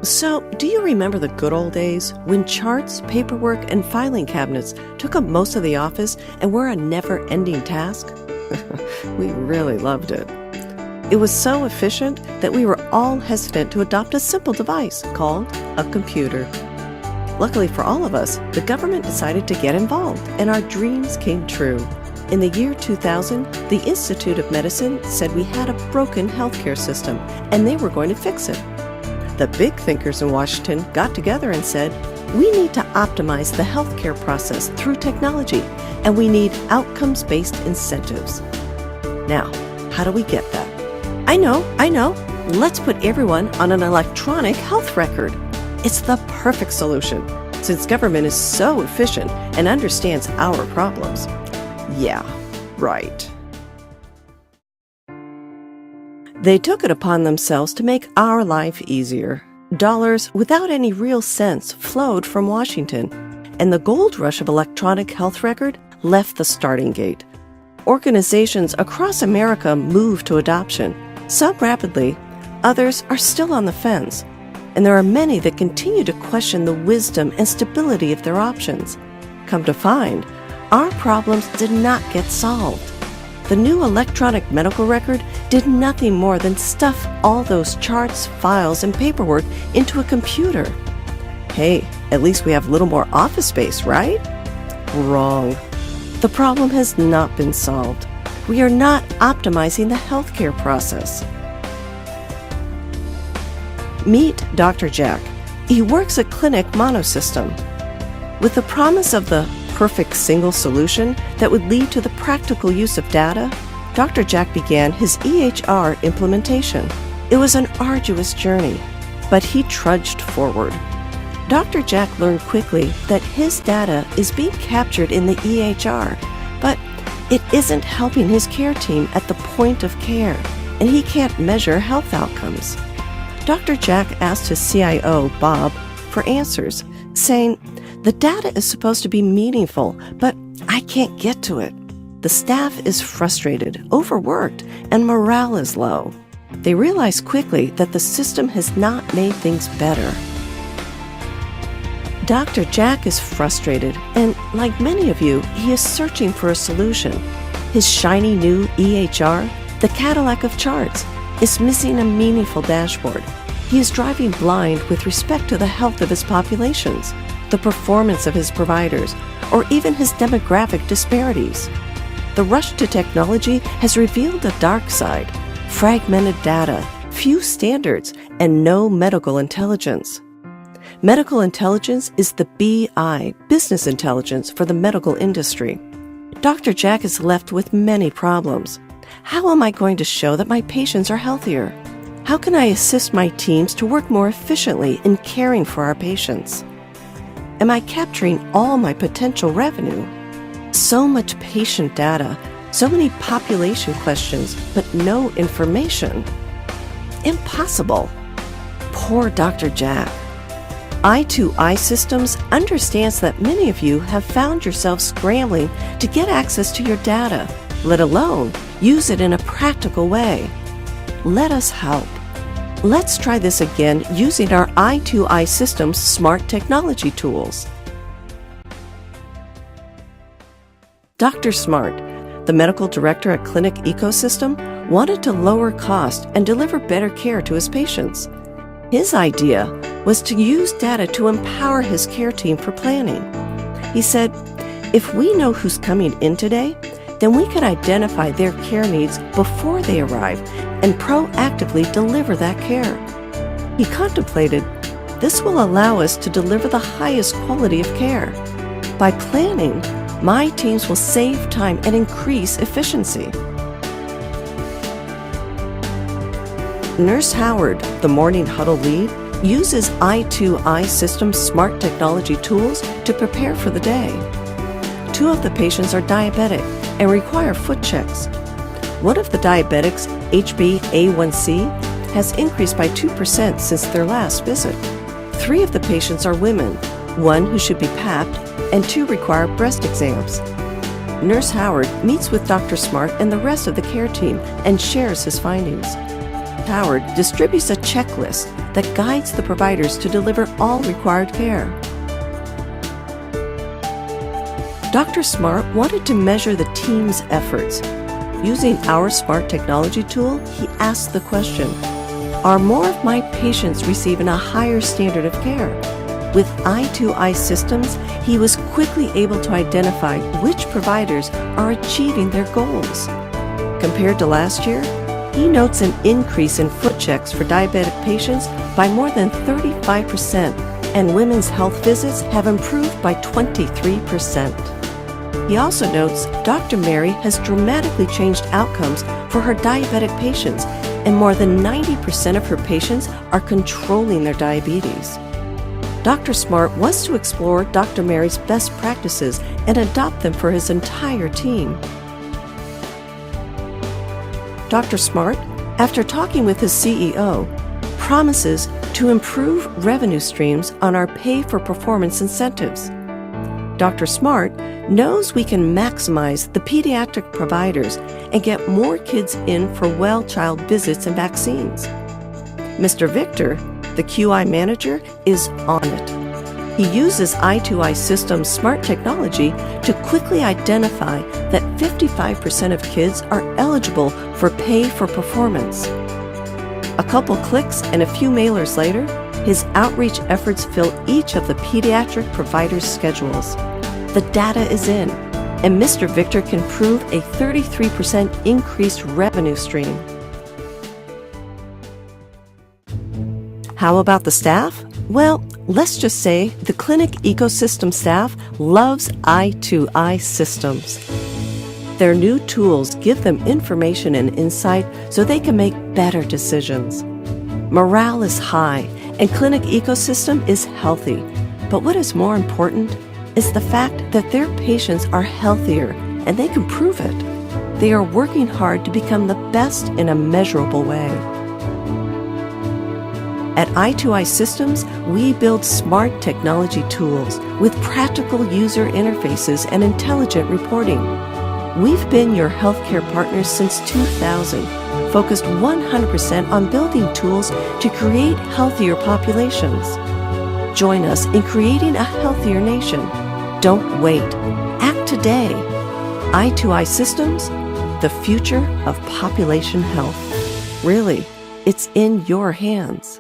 So, do you remember the good old days when charts, paperwork, and filing cabinets took up most of the office and were a never-ending task? We really loved it. It was so efficient that we were all hesitant to adopt a simple device called a computer. Luckily for all of us, the government decided to get involved, and our dreams came true. In the year 2000, the Institute of Medicine said we had a broken healthcare system, and they were going to fix it. The big thinkers in Washington got together and said, we need to optimize the healthcare process through technology, and we need outcomes-based incentives. Now, how do we get that? I know. Let's put everyone on an electronic health record. It's the perfect solution, since government is so efficient and understands our problems. Yeah, right. They took it upon themselves to make our life easier. Dollars without any real sense flowed from Washington, and the gold rush of electronic health record left the starting gate. Organizations across America moved to adoption, some rapidly, others are still on the fence, and there are many that continue to question the wisdom and stability of their options. Come to find, our problems did not get solved. The new electronic medical record did nothing more than stuff all those charts, files, and paperwork into a computer. Hey, at least we have a little more office space, right? Wrong. The problem has not been solved. We are not optimizing the healthcare process. Meet Dr. Jack. He works a clinic monosystem. With the promise of the perfect single solution that would lead to the practical use of data, Dr. Jack began his EHR implementation. It was an arduous journey, but he trudged forward. Dr. Jack learned quickly that his data is being captured in the EHR, but it isn't helping his care team at the point of care, and he can't measure health outcomes. Dr. Jack asked his CIO, Bob, for answers, saying, the data is supposed to be meaningful, but I can't get to it. The staff is frustrated, overworked, and morale is low. They realize quickly that the system has not made things better. Dr. Jack is frustrated, and like many of you, he is searching for a solution. His shiny new EHR, the Cadillac of charts, is missing a meaningful dashboard. He is driving blind with respect to the health of his populations, the performance of his providers, or even his demographic disparities. The rush to technology has revealed the dark side: fragmented data, few standards, and no medical intelligence. Medical intelligence is the BI, business intelligence, for the medical industry. Dr. Jack is left with many problems. How am I going to show that my patients are healthier? How can I assist my teams to work more efficiently in caring for our patients? Am I capturing all my potential revenue? So much patient data, so many population questions, but no information. Impossible. Poor Dr. Jack. I2I Systems understands that many of you have found yourselves scrambling to get access to your data, let alone use it in a practical way. Let us help. Let's try this again using our I2I Systems smart technology tools. Dr. Smart, the medical director at Clinic Ecosystem, wanted to lower cost and deliver better care to his patients. His idea was to use data to empower his care team for planning. He said, if we know who's coming in today, then we can identify their care needs before they arrive and proactively deliver that care. He contemplated, this will allow us to deliver the highest quality of care. By planning, my teams will save time and increase efficiency. Nurse Howard, the morning huddle lead, uses I2I Systems smart technology tools to prepare for the day. 2 of the patients are diabetic and require foot checks. One of the diabetics, HbA1c, has increased by 2% since their last visit. 3 of the patients are women, 1 who should be papped, and 2 require breast exams. Nurse Howard meets with Dr. Smart and the rest of the care team and shares his findings. Howard distributes a checklist that guides the providers to deliver all required care. Dr. Smart wanted to measure the team's efforts. Using our smart technology tool, he asked the question, are more of my patients receiving a higher standard of care? With I2I Systems, he was quickly able to identify which providers are achieving their goals. Compared to last year, he notes an increase in foot checks for diabetic patients by more than 35%, and women's health visits have improved by 23%. He also notes Dr. Mary has dramatically changed outcomes for her diabetic patients, and more than 90% of her patients are controlling their diabetes. Dr. Smart wants to explore Dr. Mary's best practices and adopt them for his entire team. Dr. Smart, after talking with his CEO, promises to improve revenue streams on our pay-for-performance incentives. Dr. Smart knows we can maximize the pediatric providers and get more kids in for well child visits and vaccines. Mr. Victor, the QI manager, is on it. He uses I2I Systems smart technology to quickly identify that 55% of kids are eligible for pay for performance. A couple clicks and a few mailers later, his outreach efforts fill each of the pediatric providers' schedules. The data is in, and Mr. Victor can prove a 33% increased revenue stream. How about the staff? Well, let's just say the clinic ecosystem staff loves I2I Systems. Their new tools give them information and insight so they can make better decisions. Morale is high and clinic ecosystem is healthy. But what is more important is the fact that their patients are healthier and they can prove it. They are working hard to become the best in a measurable way. At I2I Systems, we build smart technology tools with practical user interfaces and intelligent reporting. We've been your healthcare partners since 2000, focused 100% on building tools to create healthier populations. Join us in creating a healthier nation. Don't wait. Act today. I2I Systems, the future of population health. Really, it's in your hands.